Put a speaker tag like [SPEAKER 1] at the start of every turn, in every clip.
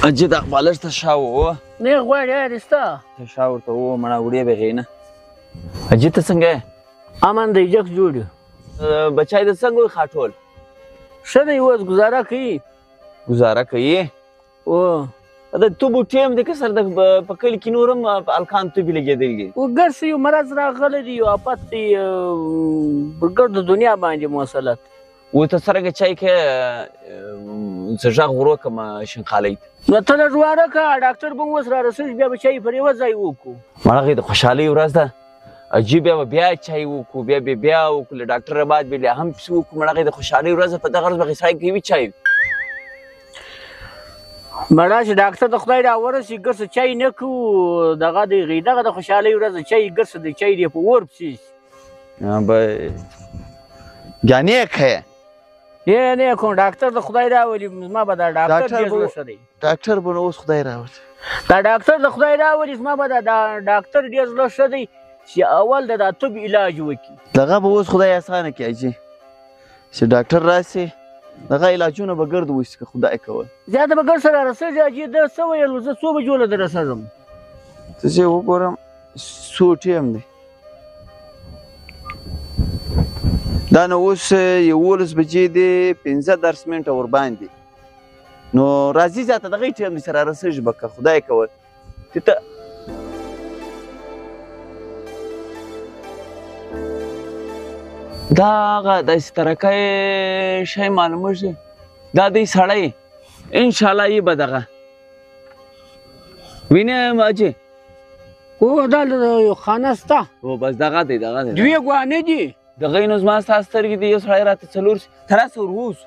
[SPEAKER 1] اجي دا بالښت ته شا ووه
[SPEAKER 2] نه غواړي یار ستا
[SPEAKER 1] ته شا ورته ووه مړه وړې بغې نه اجي ته څنګه یې
[SPEAKER 2] امن دی جګ جوړ یو
[SPEAKER 1] بچای د څنګه وي خاټول
[SPEAKER 2] ښه دی اوس ګزاره کوي
[SPEAKER 1] ګزاره کوي
[SPEAKER 2] او
[SPEAKER 1] د توبو ټیم دی که سر د په کلي کې نور هم الکان توبې لګېدلي دي
[SPEAKER 2] ګرس یو مرض راغلی دی یو افت دی په ګرد دنیا باندې مسلط
[SPEAKER 1] و ته څرنګه چای کې زه غږ ور وکړم شنخالۍ ته
[SPEAKER 2] نو ته لږ واره که ډاکټر به اوس را رسېږي بیا به چای پر یوه ځای وکړو
[SPEAKER 1] مړه هغې د خوشحالۍ ورځ ده اجي بیا به بیا چای وکړو بیا وکړو له ډاکټره بعد بیا هم پسې وکړو مړه هغې د خوشحالۍ ورځ ده په دغه ورځ به سړی کوي چای
[SPEAKER 2] مړه چې ډاکټر د خدای را ورسي ګرسه چای نه کوو دغه د دغه د خوشحالۍ ورځ د چای ګرسه د چای دی په اور پسې
[SPEAKER 1] به ګانې که
[SPEAKER 2] نه کوم ډاکټر د خدای راولي زما به دا ډاکټر ډېر زړه ښه دی
[SPEAKER 1] ډاکټر به نو اوس خدای راولي
[SPEAKER 2] دا ډاکټر د خدای راولي زما به دا ډاکټر ډېر زړه ښه دی چې اول د دا طب علاج وکړي
[SPEAKER 1] دغه به اوس خدای اسانه کړي اجي چې ډاکټر راسي دغه علاجونه به ګرد وشي که خدای کول
[SPEAKER 2] زیاته به ګرد سره رسېږي اجي ده څه ویل زه څو بجو له ده رسېږم
[SPEAKER 1] ته چې وګورم څو ټیم دی دا نو اوس 11 بجې دی 15 منټه ورباندې نو راځي زیاته دغه ټیم دی سره رسېږي به که خدای کول ته دا هغه داسې ترکی شی معلومېږي دا دی سړی انشاءالله یې به دغه وینې اجي
[SPEAKER 2] او دا یو خانه سته
[SPEAKER 1] او بس دغه دی
[SPEAKER 2] دوې ګوانې دي
[SPEAKER 1] دغه نو زما ستا سترګې دي یو سړی راته څلور تر هسه ور ووځو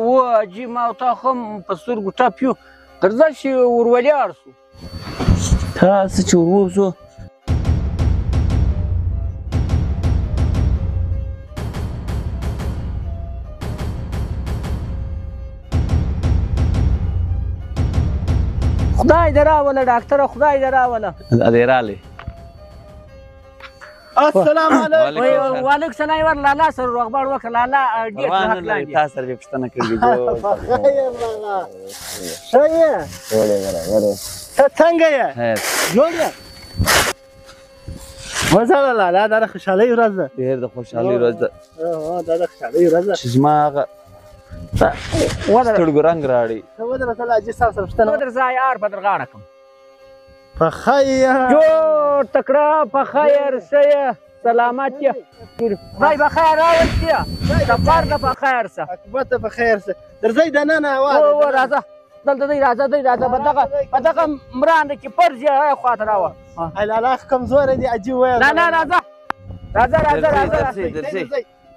[SPEAKER 2] و اجي ما او تا هم په سترګو ټپ یو تر ځه چې ور ولاړ سو
[SPEAKER 1] تر هسه چې ور ووځو
[SPEAKER 2] خدای دې راوله ډاکټره خدای دې راوله
[SPEAKER 1] ادې راغلی
[SPEAKER 2] السلام علیکم وعلیکم سلام ور لالا سره روغبړ وکړه لالا ډېر حق لاندې
[SPEAKER 1] تا سره مې پوښتنه کړې
[SPEAKER 2] ښه یې ته څنګه یې جوړ یې وزله لالا دا د خوشحالۍ ورځ ده
[SPEAKER 1] ډېر د خوشحالۍ ورځ ده
[SPEAKER 2] دا د خوشحالۍ ورځ ده
[SPEAKER 1] چې زما هغه سترګو رنګ راړي
[SPEAKER 2] ته ودرېږه له حاجي صاحب سره پوښتنه ودرېږه یار په درغاړه کړم په خیر جوړ تکړه په خیر ښه یې سلامت یې خدای به خیر راوستي سفر ده په خیر شه حکومت ته په خیر شه درځئ دننه هوا راځه دلته دی راځه په دغه مرانده کې پرځي هغه خواته راوه لالا کمزوری دی عجیب ویل نه راځه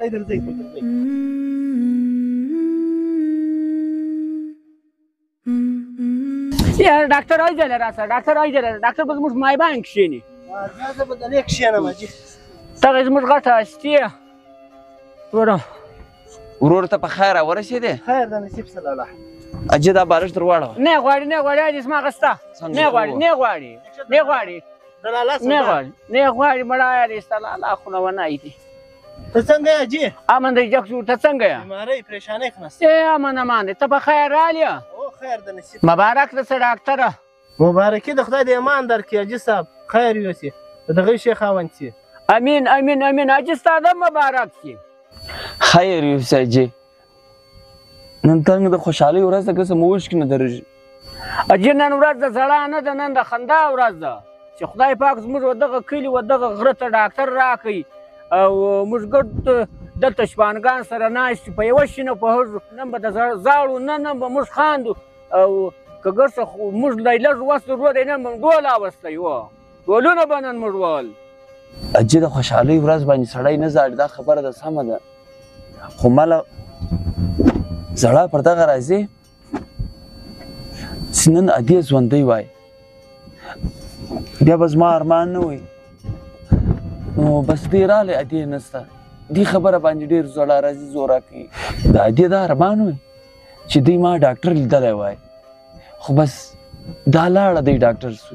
[SPEAKER 2] درځئ ډاکټر آیدله راسه ډاکټر به زموږ مایبان کښېني زه به دلې کښېنم حاجي دغه زموږ غټه هستي
[SPEAKER 1] ورور ته په خیر ورسېدې
[SPEAKER 2] خیر د نصیب سره لاله
[SPEAKER 1] اجي دا بالښت در واړوه
[SPEAKER 2] نه غواړي حاجي زما غسته نه غواړي مړه یار ستا لالا خونه ونه دي ته څنګه یې حاجي امن دی جګ جوړ ته څنګه یې بیمارۍ پریشانۍ خو نسته امن دی ته په خیر رالې خیر د نصیب مبارک درته ډاکټره مبارکي د خدای د ایمان درکړي حاجي صاحب خیر یوسي د دغه شي خاوند سي امین حاجي ستا د مبارک سي
[SPEAKER 1] خیر یوسي حاجي نن څنګه د خوشحالۍ ورځ ده که څه مو اوښکې نه درځي
[SPEAKER 2] حاجي نن ورځ د ژړا نه ده نن د خندا ورځ ده چې خدای پاک زموږ دغه کلي دغه غره ته ډاکټر راکوي او موږ ګډ دلته شپانګان سره ناست په یوه شي نه پوهېږو نن به د زاړو نن به موږ خاندو او که ګرڅه موږ دی لږ وس درلود نن به ډول اغوستی و ډولونه به نن موږ وهل
[SPEAKER 1] اجي د خوشحالۍ ورځ باندې سړی نه زاړي دا خبره ده سمه ده خو ماله زړه پر دغه راځي چې نن ادې ژوندی وای بیا به زما ارمان نه وي نو بس دې راغلی ادې نسته دې خبره باندې ډېر زړه راځي زوره کوي د ادې دا ارمان وي چې دوی ما ډاکټر لیدلی وای خو بس دا لاړه دی ډاکټر سو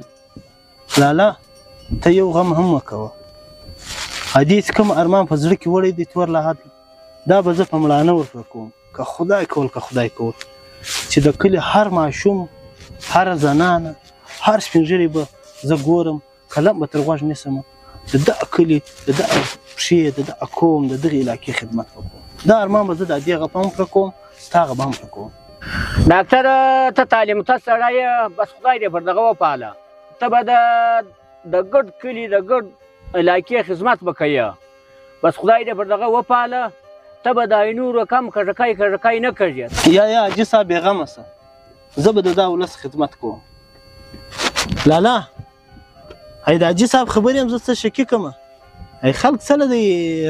[SPEAKER 2] لالا ته یو غم هم مه کوه ادې چې کوم ارمان په زړه کې وړی دی تور لا حد دا به زه په مړانه ورکړه کوم که خدای کول چې د کلي هر ماشوم
[SPEAKER 3] هر زنانه هر سپین ږیری به زه ګورم قلم به تر غوږ نیسم د دغه کلي د دغه پښې د دغه قوم د دغې علاقې خدمت به کوم دا ارمان به زه د دې هغه به هم پوره کوم ستا هغه به هم پوره کوم
[SPEAKER 2] ډاکټر ته تعلیم یافته سړی یې بس خدای دې پر دغه وپاله ته به د ګډ کلي د ګډ علاقې خدمت به کوې بس خدای دې پر دغه وپاله ته به د نورو کم کژکی نه کږې
[SPEAKER 3] یا حاجي صاحب بېغمه شه زه به د دا ولس خدمت کوم لالا هی د حاجي صاحب خبرې هم زه څه شکي کړمه هی خلک څه له دی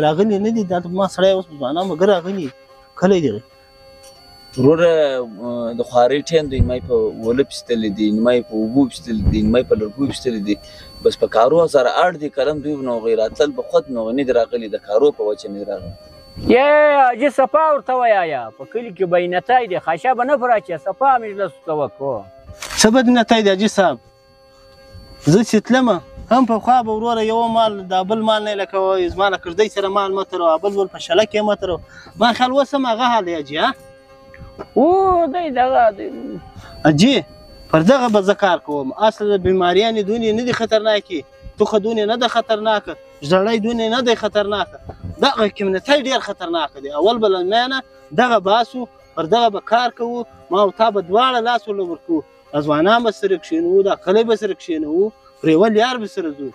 [SPEAKER 3] راغلي نه دي دا ما سړی اوس ځوانان مګر راغلي کله دی
[SPEAKER 1] وروره د خوارۍ ټیم دی نیمای په اوله پېستلی دی نیمای په اوبو پېستلی دی نیمای په لرګو پېستلی دی بس په کارو سره اړ دی کلم دوی به نو راتلل به خود نو نه دي راغلي د کارو په وجه نه دي راغلي
[SPEAKER 2] یې حاجي صفا ورته وایه په کلي کې به یې نتی دی خشه به نه پر اچې صفا مجلس ورته وکړو
[SPEAKER 3] څه به دې نتی دی حاجي صاحب زه چې تلمه هم په خوا به وروره یو مال د بل مال نه لکه وایي زما له کړدۍ سره مال مه ترو بل په شله کې مه ترو ما خیال اوس هم هغه حال دی حاجي ها
[SPEAKER 2] او دی دغه
[SPEAKER 3] حاجي پر دغه به زه کار کوم اصل بیماریانې دونې نه دي خطرناکې توخه دونې نه ده خطرناکه ژړی دونې نه دی خطرناکه دغه کمیونټی ډېر خطرناکه دی اول به له میانه دغه باسو پر دغه به کار کوو ما او تا به دواړه لاس ورله ورکوو ځوانان به سره کښېنوو دا کلی به سره کښېنوو پرېول یار به سره ځو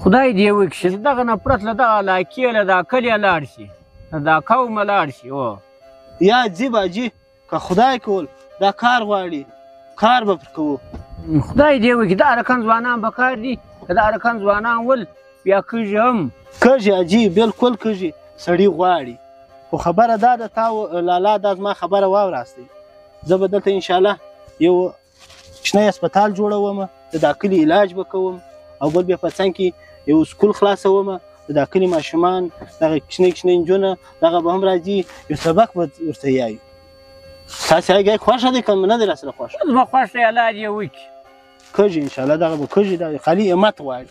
[SPEAKER 2] خدای دې وکړي چې دغه نفرت له دغه علاقې له دا کلیه لاړ شي دا قومه لاړ شي او
[SPEAKER 3] یا ځي به حاجي که خدای کول دا کار غواړي کار به پر کوو
[SPEAKER 2] خدای دې وکړي دا رقم ځوانان به کار دي که دا رقم ځوانان ول بیا کږي هم
[SPEAKER 3] کږي حاجي بالکل کږي سړي غواړي خو خبره دا ده تا لالا دا زما خبره واوراستئ زه به دلته انشاءالله یو کوچنی هسپتال جوړوم د دا کلي علاج به کوم او بل بیا په څنګ کې یو سکول خلاصوم د دا کلي ماشومان دغه کوچنۍ نجونه دغه به هم راځي یو سبق به ورته یایو تاسې هغې خوښه دی که نه دی راسره خوښه
[SPEAKER 2] زما خوښ دی الله دې وکړي
[SPEAKER 3] کږي انشاءالله دغه به کږي دا خالي همت غواړي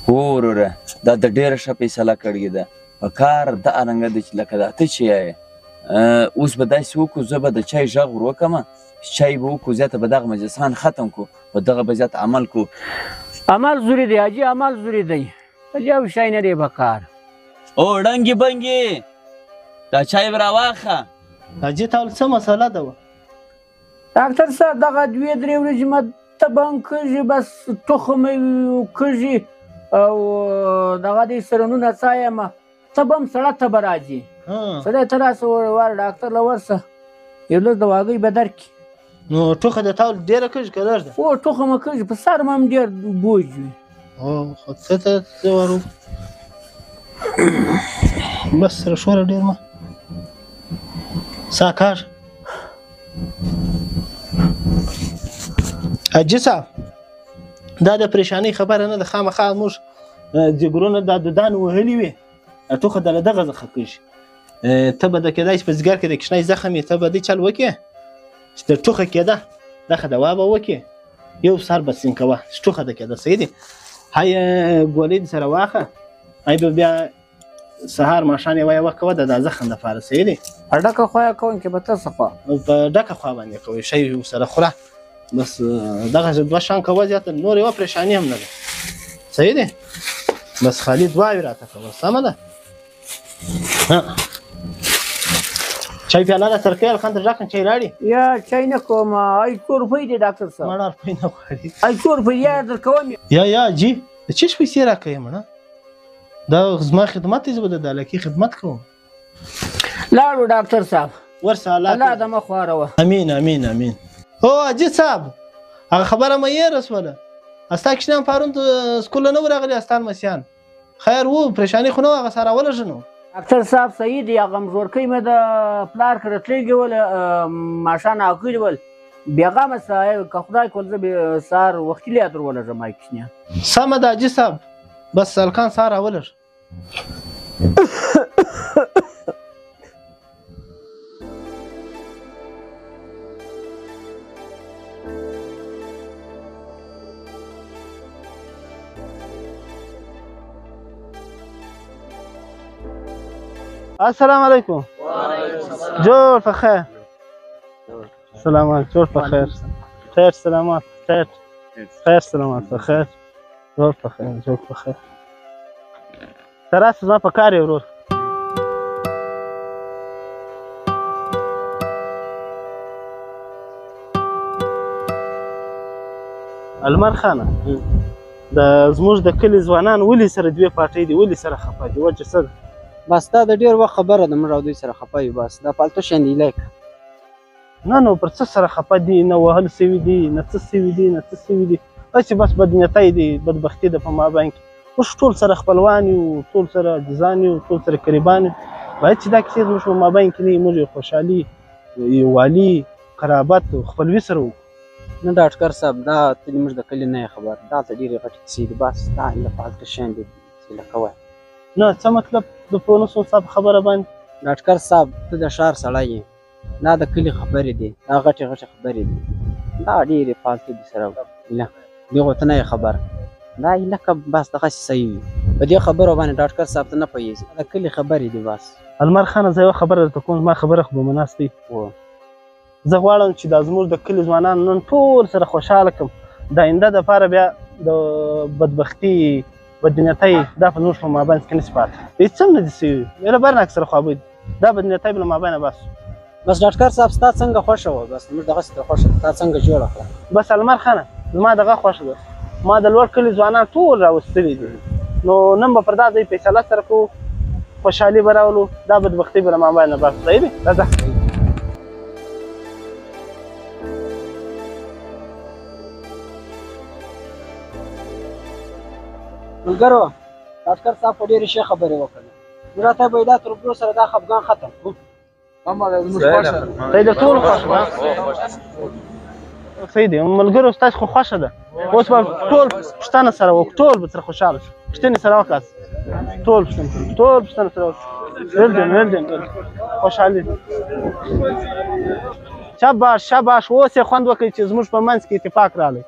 [SPEAKER 1] هو وروره دا د ډېره ښه فیصله کړې ده په کار د ارنګه دی چې لکه دا ته چې یې اوس به داسې وکړو زه به د چای غږ ور وکړمه چای به وکړو زیاته به دغه مجلسان ختم کړو په دغه به زیات عمل کړو
[SPEAKER 2] عمل ضروري دی حاجي عمل ضروري دی بل یو شی نه دی په کار
[SPEAKER 1] او ړنګې بنګې دا چای به راواخه
[SPEAKER 3] حاجي تا ول څه مسله ده وه
[SPEAKER 2] ډاکټر صاحب دغه دوې درې ورځې مته هم کږي بس تخم کږي او دغه دې سرنونه څه یم ته به هم سړه ته به راځي سړی ته راسه ور ډاکټر له ورسه یو لږ دواګۍ به درکړي
[SPEAKER 3] نو ټوخه د تا ډېره کږي که لږ ده
[SPEAKER 2] او ټوخه مه کږي په سر مې هم ډېر بوج وي
[SPEAKER 3] خو څه ته څه ورو بس سره شوره ډېر مه سا کار حاجي صاحب دا د پریشانۍ خبره نه ده خامخا موږ ځګرونه دا دودان وهلي وي ټوخه د له دغه څخه کږي ته به د کېدای شي په ځګر کې د کوچنی زخم یې ته به دې چل وکړې چې د ټوخه کېده دغه دوا به وکړې یو سر به سین کوه چې ټوخه ده کېده صحیح دی هی ګولۍ دې سره واخه هی به بیا سهار ماښام یوه یوه کوه د دا زخم دپاره صحیح دی
[SPEAKER 2] په ډکه خوا یې کوم کې به ته څه خوا
[SPEAKER 3] په ډکه خوا باندې کوئ شی ورسره خوره بس دغه دوه شان کوه زیاته نور یوه پریشاني هم نه ده صحیح دی بس خالي دواوې راته کوه سمه ده چای پیاله را سره کوي الخندر ډاکن چای راړي
[SPEAKER 2] یا چای نه کوم ای 2 روپۍ دی ډاکټر صاحب
[SPEAKER 3] مړه روپۍ نه غواړي
[SPEAKER 2] ای 2 روپۍ یا در کوم
[SPEAKER 3] یا جی د چیش پیسې راکوي مړه دا زما خدمت دی زه به د علاقې خدمت کوم
[SPEAKER 2] لاړو ډاکټر صاحب
[SPEAKER 3] ورسه
[SPEAKER 2] الله د مخ واروه
[SPEAKER 3] امین امین امین هو حاجي صاحب هغه خبره مې یې رسوله استا کښېنام پرون سکول نه ورغلی استان مسیان خیر وو پریشانی خو نه هغه سره ولږه نو
[SPEAKER 2] ډاکټر صاحب صحیح دی هغه مزورکۍ مې د پلار کره تللي ول ماښام اغلي ول بېغمه صاحب که خدای کول زه سهار وختي لا در ولږم ما کښېنیا
[SPEAKER 3] سمه ده حاجي صاحب بس سلکان سهار راولږ السلام علیکم. جوړ په خیر. السلام علیکم. جوړ په خیر. خیر سلامات خیر سلامات په خیر زور په خیر زور په خیر ته راسه زما په کار یې ورور المر خانه زموږ د کلي ځوانان ولې سره دوې پاټۍ دي ولې سره خفه دي وجه څه ده
[SPEAKER 2] بس دا د ډېر وخت خبره ده موږ او دوی سره خفه یو بس دا پالتو شیان دی لیک
[SPEAKER 3] نه نو پر څه سره خفه دي نه وهل سوي دي نه څه سوي دي نه څه سوي دي هسې بس بدنیتۍ دي بدبختي ده په مابین کې موږ ټول سره خپلوان یو ټول سره عزیزان یو ټول سره قریبان یو باید چې دا کیسې زموږ په مابین کې نه وي موږ یو خوشحالي یووالي قرابت خپلوي سره وکړو
[SPEAKER 2] نه ډاکټر صاحب دا ته زموږ د کلي نه یې خبر دلته ډېرې غټې کیسې دي بس دا له فالتو شیان دي لکه وایي
[SPEAKER 3] نه څه مطلب د پوه نه شوم ستا په خبره باندې
[SPEAKER 2] ډاکټر صاحب ته د ښار سړی یې دا د کلي خبرې دي دا غټې غټې خبرې دي دا ډېرې فالتو دي سره ایله دغو ته نه یې خبر دا لکه بس دغسې صحیح وي په دې خبرو باندې ډاکټر صاحب ته نه پوهېږي د کلي خبرې دي بس
[SPEAKER 3] المر خانه زه یوه خبره درته کوم زما خبره خو به مناسب وي زه غواړم چې دا زموږ د کلي ځوانان نن ټول سره خوشحاله کړم د آینده دپاره بیا د بدبختي بدنیتۍ دا په زموږ په مابین کې نشي پاتې هېڅ هم نه دي سوي یاره برنک سره خوابدي دا بدنیتۍ به له مابینه بس
[SPEAKER 2] بس ډاکټر صاحب ستا څنګه خوښه وه بس زموږ دغسې ته خوښه ده تا څنګه جوړه کړه
[SPEAKER 3] بس المر خانه زما دغه خوښه ده ما د لوړ کلي ځوانان ټول راوستلي دي نو نن به پر دا ځای فیصله سره کوو خوشحالي به راولو دا بدبختي به له مابینه بس صحیح دی راځه
[SPEAKER 2] ملګرو ډاکټر صاحب په ډېرې ښې خبرې وکړلې موږ راته به دا تر اوږدو سره دا خفګان ختم
[SPEAKER 3] صحیح ده ټول خوښ ده صحیح دی ملګرو ستاسو خو خوښه ده اوس به ټول پوښتنه سره وکړو ټول به سره خوشحاله شو پوښتنې سره وکړه ټول پوښتنه سره وکړو ولډن خوشحالي شاباش اوس یې خوند وکړئ چې زموږ په منځ کې اتفاق راغلی